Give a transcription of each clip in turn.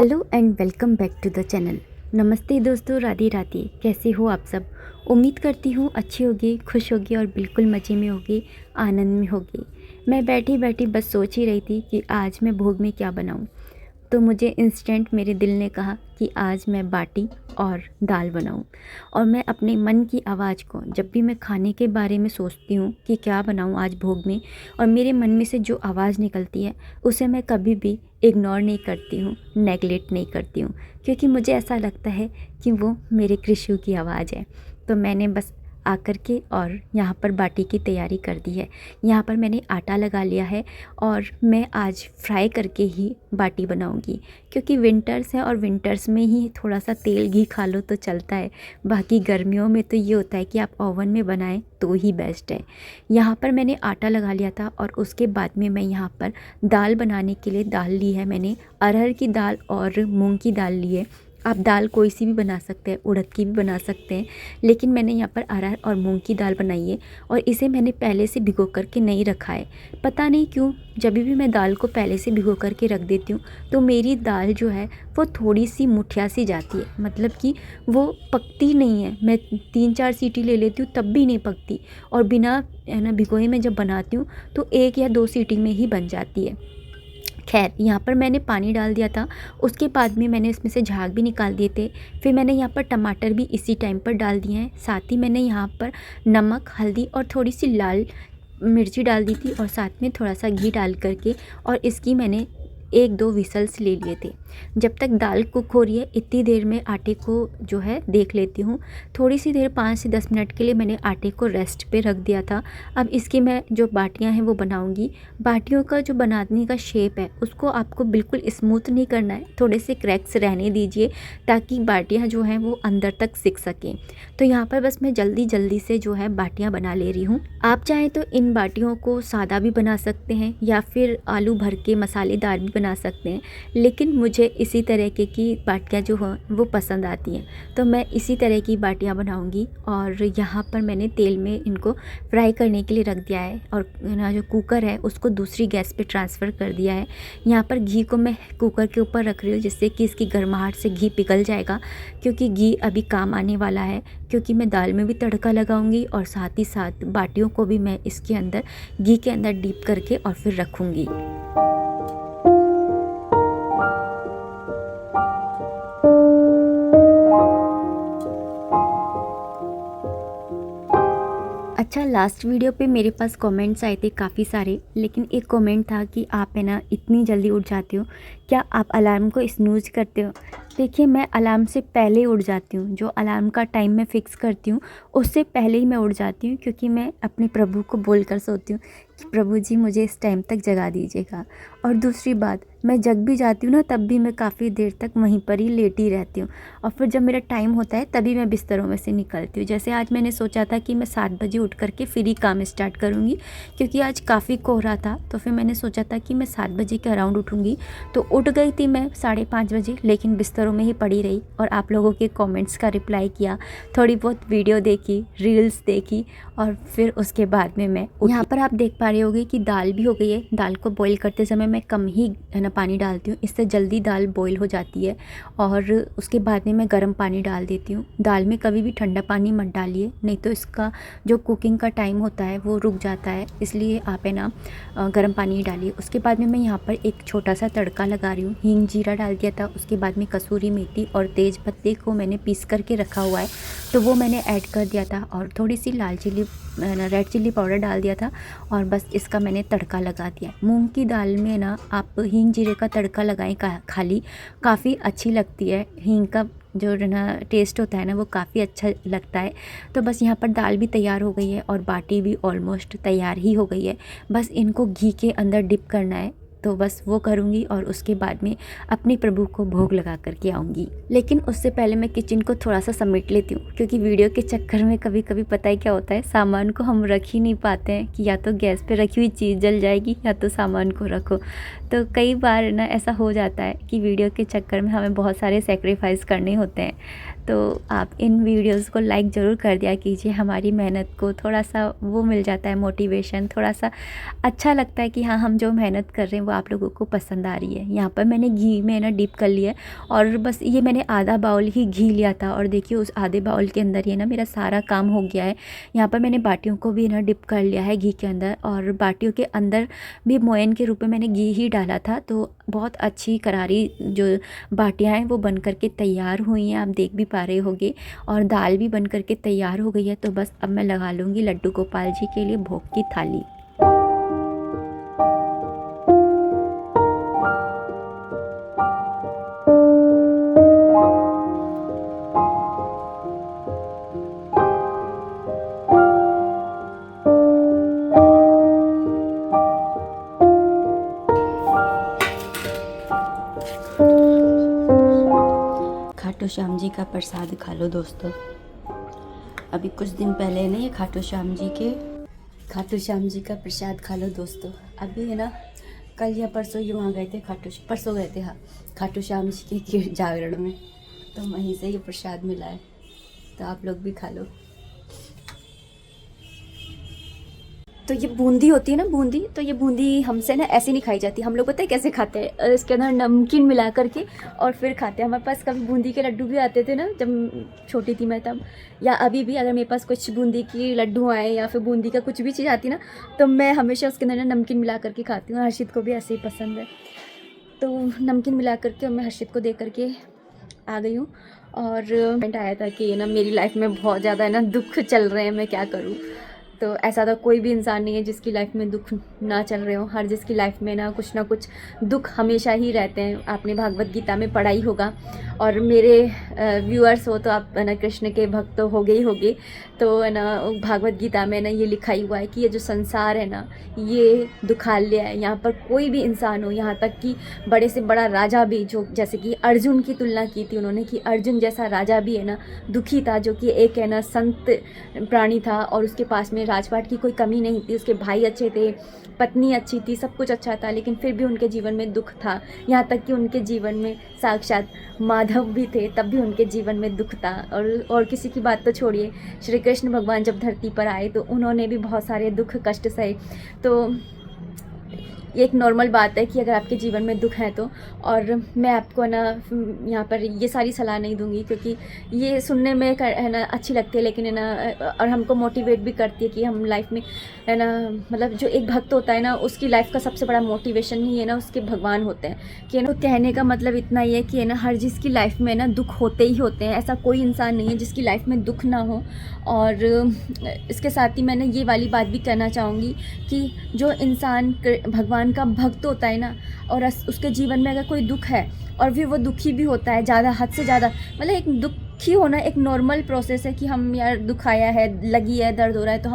Hello and welcome back to the channel. नमस्ते दोस्तों, राधे राधे। कैसे हो आप सब? उम्मीद करती हूँ अच्छी होगी, खुश होगी और बिल्कुल मज़े में होगी, आनंद में होगी। मैं बैठी बैठी बस सोच ही रही थी कि आज मैं भोग में क्या बनाऊँ। तो मुझे इंस्टेंट मेरे दिल ने कहा कि आज मैं बाटी और दाल बनाऊं। और मैं अपने मन की आवाज़ को, जब भी मैं खाने के बारे में सोचती हूँ कि क्या बनाऊं आज भोग में, और मेरे मन में से जो आवाज़ निकलती है उसे मैं कभी भी इग्नोर नहीं करती हूँ, नेगलेक्ट नहीं करती हूँ, क्योंकि मुझे ऐसा लगता है कि वो मेरे कृष्ण की आवाज़ है। तो मैंने बस आकर के और यहाँ पर बाटी की तैयारी कर दी है। यहाँ पर मैंने आटा लगा लिया है और मैं आज फ्राई करके ही बाटी बनाऊंगी, क्योंकि विंटर्स है और विंटर्स में ही थोड़ा सा तेल घी खा लो तो चलता है। बाकी गर्मियों में तो ये होता है कि आप ओवन में बनाएं तो ही बेस्ट है। यहाँ पर मैंने आटा लगा लिया था और उसके बाद में मैं यहाँ पर दाल बनाने के लिए दाल ली है। मैंने अरहर की दाल और मूंग की दाल ली है। आप दाल कोई सी भी बना सकते हैं, उड़द की भी बना सकते हैं, लेकिन मैंने यहाँ पर अरहर और मूंग की दाल बनाई है और इसे मैंने पहले से भिगो करके नहीं रखा है। पता नहीं क्यों, जब भी मैं दाल को पहले से भिगो करके रख देती हूँ तो मेरी दाल जो है वो थोड़ी सी मुठिया सी जाती है, मतलब कि वो पकती नहीं है। मैं 3-4 सीटी ले लेती हूँ तब भी नहीं पकती, और बिना है ना भिगोए में जब बनाती हूँ तो 1 या 2 सीटी में ही बन जाती है। खैर, यहाँ पर मैंने पानी डाल दिया था, उसके बाद में मैंने इसमें से झाग भी निकाल दिए थे। फिर मैंने यहाँ पर टमाटर भी इसी टाइम पर डाल दिए हैं। साथ ही मैंने यहाँ पर नमक, हल्दी और थोड़ी सी लाल मिर्ची डाल दी थी और साथ में थोड़ा सा घी डाल करके और इसकी मैंने 1-2 विसल्स ले लिए थे। जब तक दाल कुक हो रही है इतनी देर में आटे को जो है देख लेती हूँ। थोड़ी सी देर 5 से 10 मिनट के लिए मैंने आटे को रेस्ट पे रख दिया था। अब इसकी मैं जो बाटियाँ हैं वो बनाऊँगी। बाटियों का जो बनाने का शेप है उसको आपको बिल्कुल स्मूथ नहीं करना है, थोड़े से क्रैक्स रहने दीजिए ताकि बाटियाँ जो हैं वो अंदर तक सिक सकें। तो यहाँ पर बस मैं जल्दी जल्दी से जो है बाटियाँ बना ले रही हूँ। आप चाहें तो इन बाटियों को सादा भी बना सकते हैं या फिर आलू भर के मसालेदार भी बना सकते हैं, लेकिन मुझे इसी तरह की बाटियाँ जो हैं वो पसंद आती हैं, तो मैं इसी तरह की बाटियाँ बनाऊंगी। और यहाँ पर मैंने तेल में इनको फ्राई करने के लिए रख दिया है और ना जो कुकर है उसको दूसरी गैस पे ट्रांसफ़र कर दिया है। यहाँ पर घी को मैं कुकर के ऊपर रख रही हूँ जिससे कि इसकी गर्माहट से घी पिघल जाएगा, क्योंकि घी अभी काम आने वाला है, क्योंकि मैं दाल में भी तड़का लगाऊंगी और साथ ही साथ बाटियों को भी मैं इसके अंदर घी के अंदर डीप करके और फिर रखूँगी। अच्छा, लास्ट वीडियो पे मेरे पास कमेंट्स आए थे काफ़ी सारे, लेकिन एक कमेंट था कि आप है ना इतनी जल्दी उठ जाते हो, क्या आप अलार्म को स्नूज़ करते हो? देखिए, मैं अलार्म से पहले ही उठ जाती हूँ। जो अलार्म का टाइम मैं फ़िक्स करती हूँ उससे पहले ही मैं उठ जाती हूँ, क्योंकि मैं अपने प्रभु को बोल कर सोती हूँ कि प्रभु जी मुझे इस टाइम तक जगा दीजिएगा। और दूसरी बात, मैं जग भी जाती हूँ ना तब भी मैं काफ़ी देर तक वहीं पर ही लेटी रहती हूँ, और फिर जब मेरा टाइम होता है तभी मैं बिस्तरों में से निकलती हूँ। जैसे आज मैंने सोचा था कि मैं 7 बजे उठ करके फिर ही काम स्टार्ट करूँगी, क्योंकि आज काफ़ी कोहरा था, तो फिर मैंने सोचा था कि मैं 7 बजे के अराउंड उठूँगी। तो उठ गई थी मैं 5:30 बजे, लेकिन बिस्तरों में ही पड़ी रही और आप लोगों के कमेंट्स का रिप्लाई किया, थोड़ी बहुत वीडियो देखी, रील्स देखी, और फिर उसके बाद में मैं यहाँ पर आप देख पा रहे होगे कि दाल भी हो गई है। दाल को बॉईल करते समय मैं कम ही है ना पानी डालती हूँ, इससे जल्दी दाल बॉईल हो जाती है। और उसके बाद में मैं गर्म पानी डाल देती हूँ। दाल में कभी भी ठंडा पानी मत डालिए, नहीं तो इसका जो कुकिंग का टाइम होता है वो रुक जाता है, इसलिए आप है ना गर्म पानी ही डालिए। उसके बाद में मैं यहाँ पर एक छोटा सा तड़का लगा रही हूँ। हींग जीरा डाल दिया था, उसके बाद में कसूरी मेथी और तेज पत्ते को मैंने पीस करके रखा हुआ है तो वो मैंने ऐड कर दिया था, और थोड़ी सी लाल चिल्ली रेड चिल्ली पाउडर डाल दिया था, और बस इसका मैंने तड़का लगा दिया। मूंग की दाल में ना आप हींग जीरे का तड़का लगाएं खाली, काफ़ी अच्छी लगती है। हींग का जो ना टेस्ट होता है ना वो काफ़ी अच्छा लगता है। तो बस यहाँ पर दाल भी तैयार हो गई है और बाटी भी ऑलमोस्ट तैयार ही हो गई है। बस इनको घी के अंदर डिप करना है, तो बस वो करूँगी और उसके बाद में अपने प्रभु को भोग लगा करके आऊँगी। लेकिन उससे पहले मैं किचन को थोड़ा सा समेट लेती हूँ, क्योंकि वीडियो के चक्कर में कभी कभी पता है क्या होता है, सामान को हम रख ही नहीं पाते हैं कि या तो गैस पे रखी हुई चीज़ जल जाएगी या तो सामान को रखो। तो कई बार ना ऐसा हो जाता है कि वीडियो के चक्कर में हमें बहुत सारे सेक्रीफाइस करने होते हैं। तो आप इन वीडियोस को लाइक ज़रूर कर दिया कीजिए। हमारी मेहनत को थोड़ा सा वो मिल जाता है मोटिवेशन, थोड़ा सा अच्छा लगता है कि हाँ, हम जो मेहनत कर रहे हैं वो आप लोगों को पसंद आ रही है। यहाँ पर मैंने घी में ना डिप कर लिया है और बस ये मैंने आधा बाउल ही घी लिया था और देखिए उस आधे बाउल के अंदर ये ना मेरा सारा काम हो गया है। यहाँ पर मैंने बाटियों को भी ना डिप कर लिया है घी के अंदर और बाटियों के अंदर भी मोयन के रूप में मैंने घी ही डाला था। तो बहुत अच्छी करारी जो बाटियाँ हैं वो बन कर के तैयार हुई हैं, आप देख भी पा रहे होंगे। और दाल भी बन कर के तैयार हो गई है। तो बस अब मैं लगा लूँगी लड्डू गोपाल जी के लिए भोग की थाली। खाटू श्याम जी का प्रसाद खा लो दोस्तों। अभी कुछ दिन पहले ना ये खाटू श्याम जी का प्रसाद खा लो दोस्तों। अभी है ना कल या परसों ही वहाँ गए थे परसों गए थे, हाँ, खाटू श्याम जी के जागरण में, तो वहीं से ये प्रसाद मिला है। तो आप लोग भी खा लो। तो ये बूंदी होती है ना, बूंदी, तो ये बूंदी हमसे ना ऐसे नहीं खाई जाती। हम लोग पता है कैसे खाते हैं, इसके अंदर नमकीन मिला करके और फिर खाते हैं। हमारे पास कभी बूंदी के लड्डू भी आते थे ना जब छोटी थी मैं तब, या अभी भी अगर मेरे पास कुछ बूंदी की लड्डू आए या फिर बूंदी का कुछ भी चीज़ आती ना, तो मैं हमेशा उसके अंदर ना नमकीन मिला करके खाती हूँ। हर्षित को भी ऐसे ही पसंद है, तो नमकीन मिला करके मैं हर्षित को दे करके आ गई हूँ। और कमेंट आया था कि ना मेरी लाइफ में बहुत ज़्यादा है ना दुख चल रहे हैं, मैं क्या करूँ। तो ऐसा तो कोई भी इंसान नहीं है जिसकी लाइफ में दुख ना चल रहे हो। हर जिसकी लाइफ में ना कुछ दुख हमेशा ही रहते हैं। आपने भागवत गीता में पढ़ा ही होगा, और मेरे व्यूअर्स हो तो आप है ना कृष्ण के भक्त तो हो गए ही होगे। तो है ना भागवत गीता में ना ये लिखा ही हुआ है कि ये जो संसार है ना ये दुखालय है। यहाँ पर कोई भी इंसान हो, यहाँ तक कि बड़े से बड़ा राजा भी, जो जैसे कि अर्जुन की तुलना की थी उन्होंने कि अर्जुन जैसा राजा भी है ना दुखी था, जो कि एक है ना संत प्राणी था और उसके पास में राजपाट की कोई कमी नहीं थी। उसके भाई अच्छे थे, पत्नी अच्छी थी, सब कुछ अच्छा था, लेकिन फिर भी उनके जीवन में दुख था। यहाँ तक कि उनके जीवन में साक्षात माधव भी थे, तब भी उनके जीवन में दुख था। और किसी की बात तो छोड़िए, श्री कृष्ण भगवान जब धरती पर आए तो उन्होंने भी बहुत सारे दुख कष्ट सहे। तो ये एक नॉर्मल बात है कि अगर आपके जीवन में दुख है तो। और मैं आपको ना यहाँ पर ये सारी सलाह नहीं दूंगी, क्योंकि ये सुनने में है ना अच्छी लगती है, लेकिन है ना और हमको मोटिवेट भी करती है कि हम लाइफ में है ना, मतलब जो एक भक्त होता है ना उसकी लाइफ का सबसे बड़ा मोटिवेशन ही है ना उसके भगवान होते हैं। कि ना कहने का मतलब इतना ही है कि है ना हर जिसकी लाइफ में ना दुख होते ही होते हैं। ऐसा कोई इंसान नहीं है जिसकी लाइफ में दुख ना हो। और इसके साथ ही मैंने ये वाली बात भी कहना चाहूँगी कि जो इंसान भगवान का भक्त होता है ना, और उसके जीवन में अगर कोई दुख है और फिर वो दुखी भी होता है ज़्यादा, हद से ज़्यादा, मतलब एक दुखी होना एक नॉर्मल प्रोसेस है कि हम यार दुख आया है, लगी है, दर्द हो रहा है तो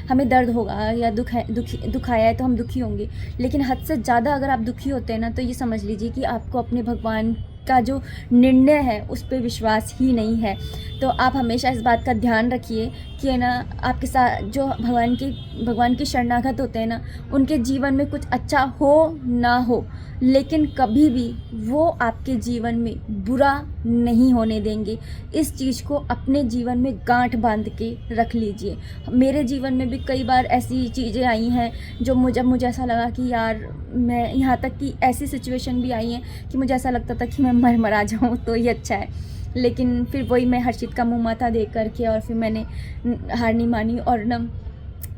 हमें दर्द होगा, या दुख आया है तो हम दुखी होंगे। लेकिन हद से ज़्यादा अगर आप दुखी होते हैं ना तो ये समझ लीजिए कि आपको अपने भगवान का जो निर्णय है उस पर विश्वास ही नहीं है। तो आप हमेशा इस बात का ध्यान रखिए कि है ना आपके साथ जो भगवान की शरणागत होते हैं ना, उनके जीवन में कुछ अच्छा हो ना हो, लेकिन कभी भी वो आपके जीवन में बुरा नहीं होने देंगे। इस चीज़ को अपने जीवन में गांठ बांध के रख लीजिए। मेरे जीवन में भी कई बार ऐसी चीज़ें आई हैं जो मुझे ऐसा लगा कि यार मैं, यहाँ तक कि ऐसी सिचुएशन भी आई हैं कि मुझे ऐसा लगता था कि मैं मरा जाऊँ तो ये अच्छा है। लेकिन फिर वही मैं हर्षित का मुँह माथा देख करके और फिर मैंने हार नहीं मानी। और ना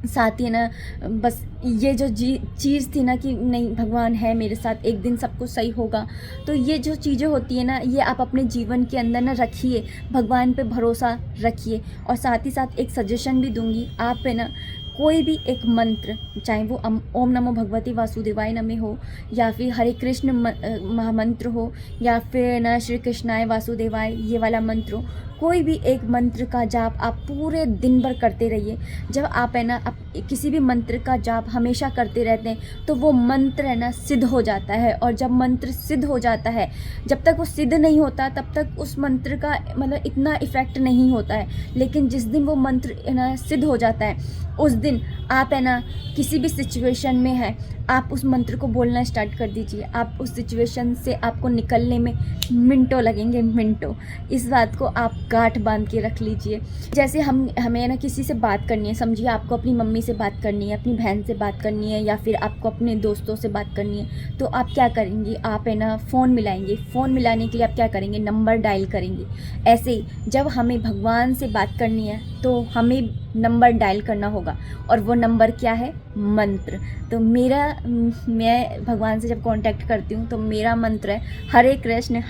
साथ ही ना बस ये जो चीज़ थी ना कि नहीं भगवान है मेरे साथ, एक दिन सब कुछ सही होगा। तो ये जो चीज़ें होती है ना, ये आप अपने जीवन के अंदर ना रखिए, भगवान पे भरोसा रखिए। और साथ ही साथ एक सजेशन भी दूंगी, आप है ना कोई भी एक मंत्र, चाहे वो ओम नमो भगवती वासुदेवाय नमः हो, या फिर हरे कृष्ण महामंत्र हो, या फिर ना श्री कृष्णाय वासुदेवाय ये वाला मंत्र हो, कोई भी एक मंत्र का जाप आप पूरे दिन भर करते रहिए। जब आप है ना आप किसी भी मंत्र का जाप हमेशा करते रहते हैं तो वो मंत्र है ना सिद्ध हो जाता है। और जब मंत्र सिद्ध हो जाता है, जब तक वो सिद्ध नहीं होता तब तक उस मंत्र का मतलब इतना इफ़ेक्ट नहीं होता है। लेकिन जिस दिन वो मंत्र है ना सिद्ध हो जाता है, उस दिन आप है ना किसी भी सिचुएशन में है, आप उस मंत्र को बोलना स्टार्ट कर दीजिए। आप उस सिचुएशन से आपको निकलने में मिनटों लगेंगे, मिनटों। इस बात को आप गांठ बांध के रख लीजिए। जैसे हमें ना किसी से बात करनी है, समझिए आपको अपनी मम्मी से बात करनी है, अपनी बहन से बात करनी है, या फिर आपको अपने दोस्तों से बात करनी है, तो आप क्या करेंगे, आप है ना फ़ोन मिलाएंगे। फ़ोन मिलाने के लिए आप क्या करेंगे, नंबर डायल करेंगे। ऐसे ही जब हमें भगवान से बात करनी है तो हमें नंबर डायल करना होगा, और वो नंबर क्या है, मंत्र। तो मैं भगवान से जब कांटेक्ट करती हूँ तो मेरा मंत्र है हरे कृष्ण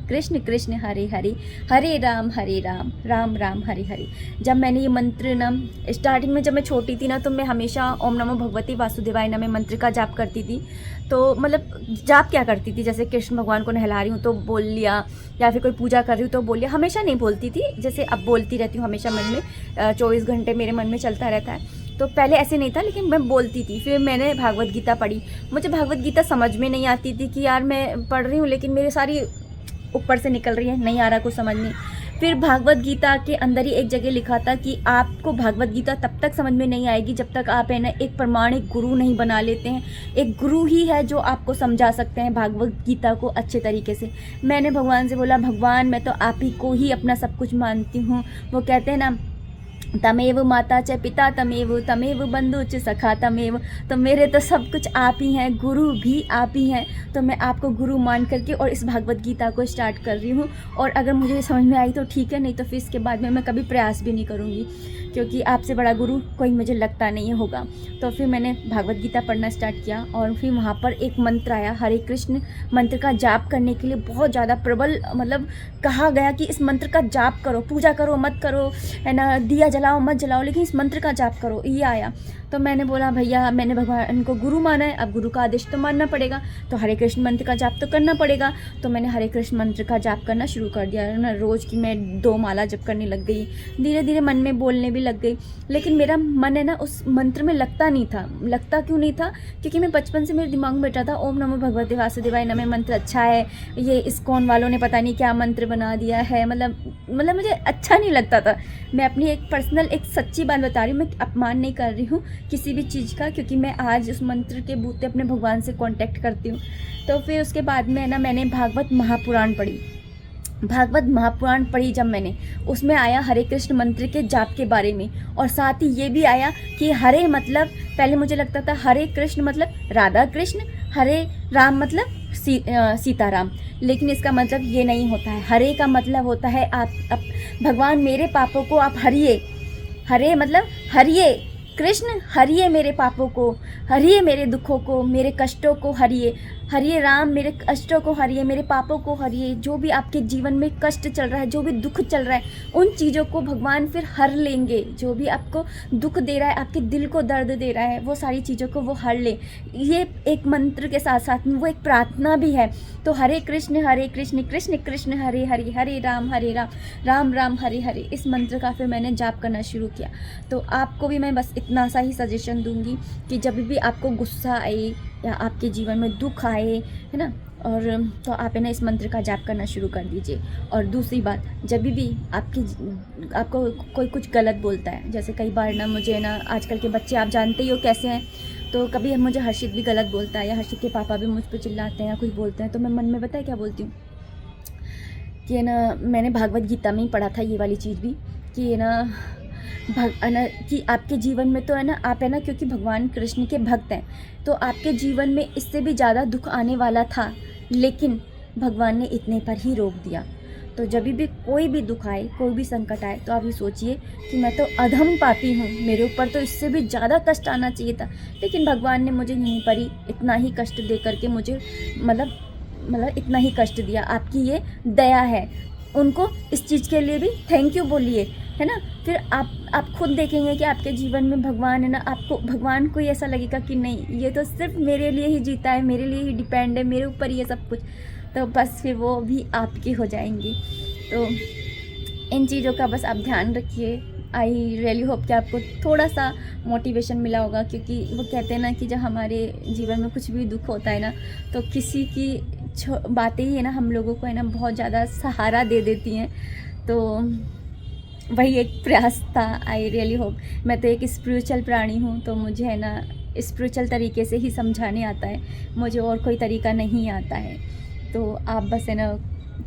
कृष्ण कृष्ण हरे हरे, हरे राम राम राम हरे हरे। जब मैंने ये मंत्र ना स्टार्टिंग में, जब मैं छोटी थी ना, तो मैं हमेशा ओम नमो भगवते वासुदेवाय नमः मंत्र का जाप करती थी। तो मतलब जाप क्या करती थी, जैसे कृष्ण भगवान को नहला रही हूँ तो बोल लिया, या फिर कोई पूजा कर रही हूँ तो बोल लिया। हमेशा नहीं बोलती थी, जैसे अब बोलती रहती हूँ हमेशा मन में, 24 घंटे मेरे मन में चलता रहता है। तो पहले ऐसे नहीं था, लेकिन मैं बोलती थी। फिर मैंने भागवत गीता पढ़ी। मुझे भागवत गीता समझ में नहीं आती थी कि यार मैं पढ़ रही हूँ लेकिन मेरे सारी ऊपर से निकल रही है, नहीं आ रहा कुछ समझ में। फिर भागवत गीता के अंदर ही एक जगह लिखा था कि आपको भागवत गीता तब तक समझ में नहीं आएगी जब तक आप है ना एक प्रमाणिक गुरु नहीं बना लेते हैं। एक गुरु ही है जो आपको समझा सकते हैं भागवत गीता को अच्छे तरीके से। मैंने भगवान से बोला, भगवान मैं तो आप ही को ही अपना सब कुछ मानती हूँ। वो कहते हैं ना, तमेव माता च पिता तमेव बंधु च सखा तमेव। तो मेरे तो सब कुछ आप ही हैं, गुरु भी आप ही हैं। तो मैं आपको गुरु मान करके और इस भागवत गीता को स्टार्ट कर रही हूँ। और अगर मुझे समझ में आई तो ठीक है, नहीं तो फिर इसके बाद में मैं कभी प्रयास भी नहीं करूँगी, क्योंकि आपसे बड़ा गुरु कोई मुझे लगता नहीं होगा। तो फिर मैंने भागवत गीता पढ़ना स्टार्ट किया, और फिर वहाँ पर एक मंत्र आया, हरे कृष्ण मंत्र का जाप करने के लिए बहुत ज़्यादा प्रबल मतलब कहा गया कि इस मंत्र का जाप करो, पूजा करो मत करो, है ना, दिया जलाओ मत जलाओ, लेकिन इस मंत्र का जाप करो। ये आया तो मैंने बोला भैया मैंने भगवान को गुरु माना है, अब गुरु का आदेश तो मानना पड़ेगा, तो हरे कृष्ण मंत्र का जाप तो करना पड़ेगा। तो मैंने हरे कृष्ण मंत्र का जाप करना शुरू कर दिया ना, रोज़ की मैं 2 माला जप करने लग गई। धीरे धीरे मन में बोलने भी लग गई, लेकिन मेरा मन है ना उस मंत्र में लगता नहीं था। लगता क्यों नहीं था, क्योंकि मैं बचपन से मेरे दिमाग में बैठा था ओम नमो भगवते वासुदेवाय नमः मंत्र अच्छा है, ये इस्कॉन वालों ने पता नहीं क्या मंत्र बना दिया है, मतलब मुझे अच्छा नहीं लगता था। मैं अपनी एक पर्सनल एक सच्ची बात बता रही हूँ, मैं अपमान नहीं कर रही हूँ किसी भी चीज़ का, क्योंकि मैं आज उस मंत्र के बूते अपने भगवान से कांटेक्ट करती हूँ। तो फिर उसके बाद में ना मैंने भागवत महापुराण पढ़ी जब मैंने, उसमें आया हरे कृष्ण मंत्र के जाप के बारे में, और साथ ही ये भी आया कि हरे मतलब, पहले मुझे लगता था हरे कृष्ण मतलब राधा कृष्ण, हरे राम मतलब सीताराम, लेकिन इसका मतलब ये नहीं होता है। हरे का मतलब होता है आप भगवान मेरे पापों को आप हरिए, हरे मतलब हरिए, कृष्ण हरिए मेरे पापों को, हरिए मेरे दुखों को, मेरे कष्टों को हरिए, हरिए राम मेरे कष्टों को हरिए, मेरे पापों को हरिए। जो भी आपके जीवन में कष्ट चल रहा है, जो भी दुख चल रहा है, उन चीज़ों को भगवान फिर हर लेंगे। जो भी आपको दुख दे रहा है, आपके दिल को दर्द दे रहा है, वो सारी चीज़ों को वो हर ले। ये एक मंत्र के साथ साथ में वो एक प्रार्थना भी है। तो हरे कृष्ण कृष्ण कृष्ण हरे हरे, हरे राम राम राम हरे हरे, इस मंत्र का फिर मैंने जाप करना शुरू किया। तो आपको भी मैं बस इतना सा ही सजेशन दूंगी कि जब भी आपको गुस्सा आए या आपके जीवन में दुख आए, है ना, और तो आप है ना इस मंत्र का जाप करना शुरू कर दीजिए। और दूसरी बात, जब भी आपको कोई कुछ गलत बोलता है, जैसे कई बार ना मुझे ना आजकल के बच्चे आप जानते ही हो कैसे हैं, तो कभी मुझे हर्षित भी गलत बोलता है, या हर्षित के पापा भी मुझ पर चिल्लाते हैं या कुछ बोलते हैं, तो मैं मन में पता है क्या बोलती हूँ कि ना, मैंने भागवत गीता में ही पढ़ा था ये वाली चीज़ भी, कि ना कि आपके जीवन में तो है ना, आप है ना क्योंकि भगवान कृष्ण के भक्त हैं, तो आपके जीवन में इससे भी ज़्यादा दुख आने वाला था, लेकिन भगवान ने इतने पर ही रोक दिया। तो जब भी कोई भी दुख आए, कोई भी संकट आए, तो आप ये सोचिए कि मैं तो अधम पापी हूँ, मेरे ऊपर तो इससे भी ज़्यादा कष्ट आना चाहिए था, लेकिन भगवान ने मुझे यहीं पर ही इतना ही कष्ट दे करके मुझे मतलब इतना ही कष्ट दिया। आपकी ये दया है, उनको इस चीज़ के लिए भी थैंक यू बोलिए, है ना। फिर आप खुद देखेंगे कि आपके जीवन में भगवान है ना, आपको भगवान को ऐसा लगेगा कि नहीं, ये तो सिर्फ मेरे लिए ही जीता है, मेरे लिए ही डिपेंड है, मेरे ऊपर ये सब कुछ, तो बस फिर वो भी आपके हो जाएंगे। तो इन चीज़ों का बस आप ध्यान रखिए। आई रियली होप कि आपको थोड़ा सा मोटिवेशन मिला होगा, क्योंकि वो कहते हैं ना कि जब हमारे जीवन में कुछ भी दुख होता है ना, तो किसी की बातें ही है ना हम लोगों को है ना बहुत ज़्यादा सहारा दे देती हैं। तो वही एक प्रयास था। आई रियली होप, मैं तो एक स्पिरिचुअल प्राणी हूँ, तो मुझे है ना स्पिरिचुअल तरीके से ही समझाने आता है, मुझे और कोई तरीका नहीं आता है। तो आप बस है ना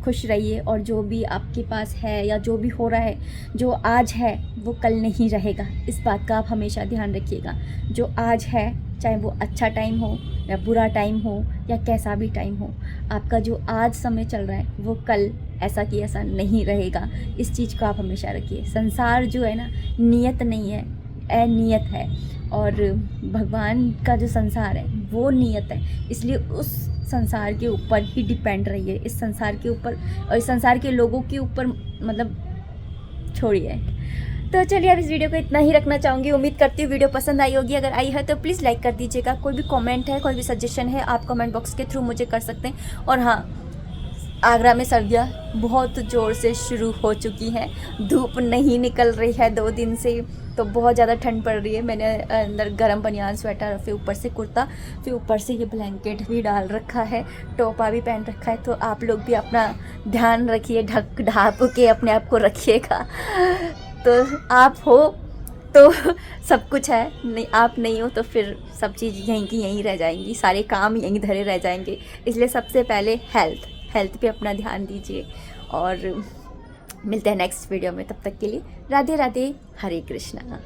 खुश रहिए, और जो भी आपके पास है या जो भी हो रहा है, जो आज है वो कल नहीं रहेगा। इस बात का आप हमेशा ध्यान रखिएगा। जो आज है, चाहे वो अच्छा टाइम हो या बुरा टाइम हो या कैसा भी टाइम हो, आपका जो आज समय चल रहा है वो कल ऐसा कि ऐसा नहीं रहेगा। इस चीज़ को आप हमेशा रखिए। संसार जो है ना, नियत नहीं है, अनियत है, और भगवान का जो संसार है वो नियत है। इसलिए उस संसार के ऊपर ही डिपेंड रहिए, इस संसार के ऊपर और इस संसार के लोगों के ऊपर मतलब छोड़िए। तो चलिए, अब इस वीडियो को इतना ही रखना चाहूँगी। उम्मीद करती हूँ वीडियो पसंद आई होगी। अगर आई है तो प्लीज़ लाइक कर दीजिएगा। कोई भी कमेंट है, कोई भी सजेशन है, आप कमेंट बॉक्स के थ्रू मुझे कर सकते हैं। और हाँ, आगरा में सर्दियाँ बहुत ज़ोर से शुरू हो चुकी हैं। धूप नहीं निकल रही है 2 दिन से, तो बहुत ज़्यादा ठंड पड़ रही है। मैंने अंदर गर्म बनियान, स्वेटर, फिर ऊपर से कुर्ता, फिर ऊपर से ये ब्लैंकेट भी डाल रखा है, टोपा भी पहन रखा है। तो आप लोग भी अपना ध्यान रखिए, ढक ढाप के अपने आप को रखिएगा। तो आप हो तो सब कुछ है, नहीं आप नहीं हो तो फिर सब चीज़ यहीं की यहीं रह जाएंगी, सारे काम यहीं धरे रह जाएंगे। इसलिए सबसे पहले हेल्थ पे अपना ध्यान दीजिए। और मिलते हैं नेक्स्ट वीडियो में। तब तक के लिए राधे राधे, हरे कृष्णा।